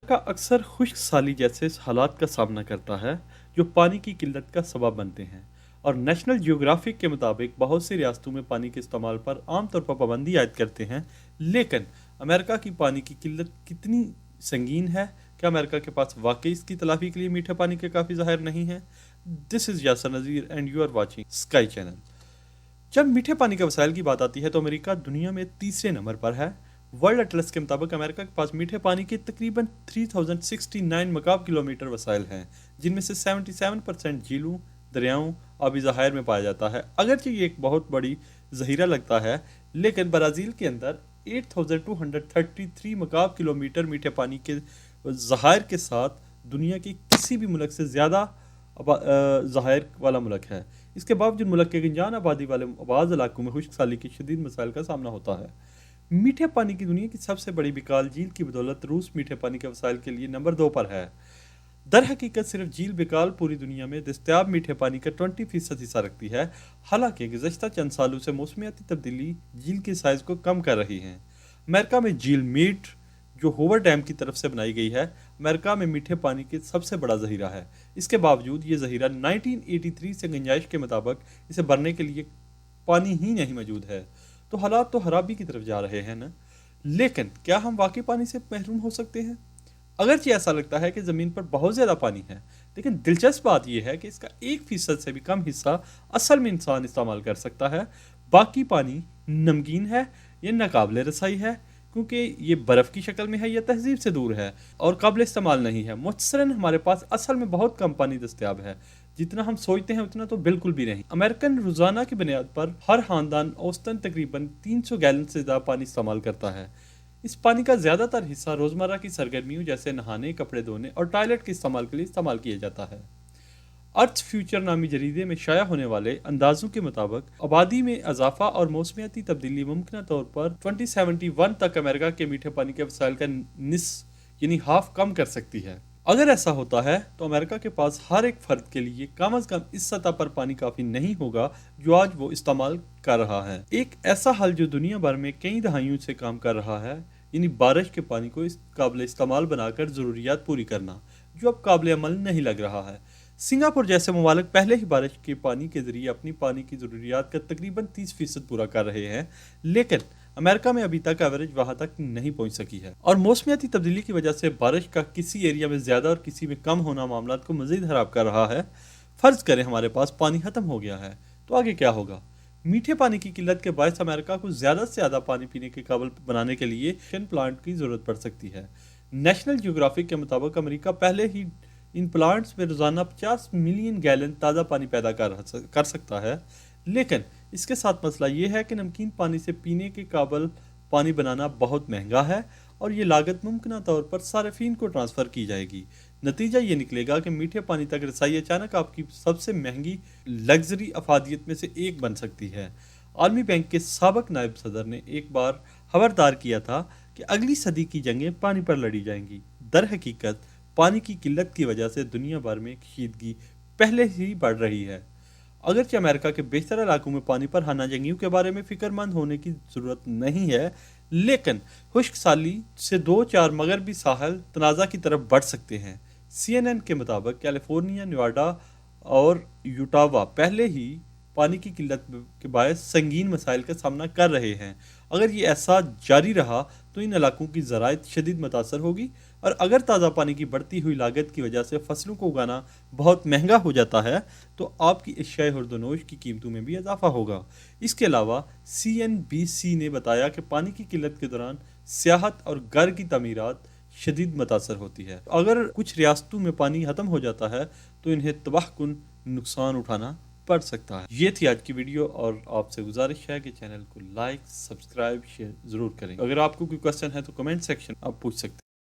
کا अक्सर खुश्क साली जैसे हालात का सामना करता है जो पानी की किल्लत का सबब बनते हैं और नेशनल जियोग्राफिक के मुताबिक बहुत सी रियासतों में पानी के इस्तेमाल पर आमतौर पर पाबंदी आयद करते हैं। लेकिन अमेरिका की पानी की किल्लत कितनी संगीन है? क्या अमेरिका के पास वाकई इसकी तलाफी के लिए मीठे पानी के काफ़ी ज़ाहिर नहीं है? This is Yasir Nazir and you are watching Sky channel. जब मीठे पानी के वसाइल की बात आती है तो अमेरिका दुनिया में तीसरे नंबर पर है। वर्ल्ड एटलस के मुताबिक अमेरिका के पास मीठे पानी के तकरीबन 3069 मकाब किलोमीटर वसाइल हैं, जिनमें से 77% झीलों, दरियाओं, आबी ज़खायर में पाया जाता है। अगरचे ये एक बहुत बड़ी ज़हीरा लगता है, लेकिन ब्राज़ील के अंदर 8233 मकाब किलोमीटर मीठे पानी के ज़खायर के साथ दुनिया के किसी भी मुल्क से ज़्यादा ज़खायर वाला मुल्क है। इसके बावजूद मुल्क के गंजान आबादी वाले बाज़ इलाकों में खुश्क साली के शदीद मसाइल का सामना होता है। मीठे पानी की दुनिया की सबसे बड़ी बिकाल झील की बदौलत रूस मीठे पानी के वसाइल के लिए नंबर 2 पर है। दर हकीकत सिर्फ झील बिकाल पूरी दुनिया में दस्तयाब मीठे पानी का 20% हिस्सा रखती है। हालांकि गुज़श्ता चंद सालों से मौसमियाती तब्दीली झील के साइज़ को कम कर रही है। अमेरिका में झील मीट, जो होवर डैम की तरफ से बनाई गई है, अमेरिका में मीठे पानी के सबसे बड़ा ज़हीरा है। इसके बावजूद ये ज़हीरा 1983 से गुंजाइश के मुताबिक इसे भरने के लिए पानी ही नहीं मौजूद है। तो हालात तो खराबी की तरफ जा रहे हैं ना। लेकिन क्या हम वाकई पानी से महरूम हो सकते हैं? अगरचे ऐसा लगता है कि ज़मीन पर बहुत ज़्यादा पानी है, लेकिन दिलचस्प बात यह है कि इसका 1% से भी कम हिस्सा असल में इंसान इस्तेमाल कर सकता है। बाकी पानी नमकीन है या नाकाबिले रसाई है, क्योंकि ये बर्फ़ की शक्ल में है या तहजीब से दूर है और काबिल इस्तेमाल नहीं है। मुख्तसरन हमारे पास असल में बहुत कम पानी दस्तयाब है, जितना हम सोचते हैं उतना तो बिल्कुल भी नहीं। अमेरिकन रोज़ाना की बुनियाद पर हर ख़ानदान औसतन तकरीबन 300 गैलन से ज़्यादा पानी इस्तेमाल करता है। इस पानी का ज़्यादातर हिस्सा रोज़मर्रा की सरगर्मियों जैसे नहाने, कपड़े धोने और टॉयलेट के इस्तेमाल के लिए इस्तेमाल किया जाता है। अर्थ फ्यूचर नामी जरीदे में शाया होने वाले अंदाजों के मुताबिक आबादी में इजाफा और मौसमियाती तब्दीली मुमकिन तौर पर 2071 तक अमेरिका के मीठे पानी के वसाइल का निस्फ यानी हाफ कम कर सकती है। अगर ऐसा होता है तो अमेरिका के पास हर एक फर्द के लिए कम अज कम इस सतह पर पानी काफ़ी नहीं होगा जो आज वो इस्तेमाल कर रहा है। एक ऐसा हल जो दुनिया भर में कई दहाइयों से काम कर रहा है, यानी बारिश के पानी को इस काबिल इस्तेमाल बनाकर ज़रूरियात पूरी करना, जो अब काबिल अमल नहीं लग रहा है। सिंगापुर जैसे ममालिक पहले ही बारिश के पानी के ज़रिए अपनी पानी की ज़रूरियात का तकरीबन 30% पूरा कर रहे हैं, लेकिन अमेरिका में अभी तक एवरेज वहाँ तक नहीं पहुँच सकी है। और मौसमियाती तब्दीली की वजह से बारिश का किसी एरिया में ज़्यादा और किसी में कम होना मामला को मज़ीद ख़राब कर रहा है। फ़र्ज़ करें हमारे पास पानी ख़त्म हो गया है, तो आगे क्या होगा? मीठे पानी की किल्लत के बायस अमेरिका को ज़्यादा से ज़्यादा पानी पीने के काबिल बनाने के लिए प्लांट की ज़रूरत पड़ सकती है। नेशनल जियोग्राफिक के मुताबिक अमेरिका पहले ही इन प्लांट्स में रोज़ाना 50 मिलियन गैलन ताज़ा पानी पैदा कर सकता है। लेकिन इसके साथ मसला ये है कि नमकीन पानी से पीने के काबिल पानी बनाना बहुत महंगा है और ये लागत मुमकिन तौर पर सार्फिन को ट्रांसफ़र की जाएगी। नतीजा ये निकलेगा कि मीठे पानी तक रसाई अचानक आपकी सबसे महंगी लग्जरी अफादियत में से एक बन सकती है। आलमी बैंक के साबिक नायब सदर ने एक बार खबरदार किया था कि अगली सदी की जंगें पानी पर लड़ी जाएंगी। दर हकीकत पानी की किल्लत की वजह से दुनिया भर में कशीदगी पहले ही बढ़ रही है। अगरचे अमेरिका के बेशतर इलाकों में पानी पर हाना जंगियों के बारे में फ़िक्रमंद होने की ज़रूरत नहीं है, लेकिन खुश्क साली से 2-4 मगरबी साहल तनाज़ा की तरफ बढ़ सकते हैं। CNN के मुताबिक कैलिफोर्निया, नेवाडा और यूटावा पहले ही पानी की किल्लत के बायस संगीन मसाइल का सामना कर रहे हैं। अगर ये ऐसा जारी रहा तो इन इलाकों की ज़राअत शदीद मुतासर होगी, और अगर ताज़ा पानी की बढ़ती हुई लागत की वजह से फसलों को उगाना बहुत महंगा हो जाता है तो आपकी अशियाए खुर्दनोश की कीमतों में भी इजाफा होगा। इसके अलावा CNBC ने बताया कि पानी की किल्लत के दौरान सियाहत और घर की तमीरात शदीद मुतासर होती है। अगर कुछ रियासतों में पानी ख़त्म हो जाता है तो इन्हें तबाहकुन नुकसान उठाना पड़ सकता है। ये थी आज की वीडियो और आपसे गुजारिश है कि चैनल को लाइक, सब्सक्राइब, शेयर ज़रूर करें। अगर आपको कोई क्वेश्चन है तो कमेंट सेक्शन आप पूछ सकते हैं।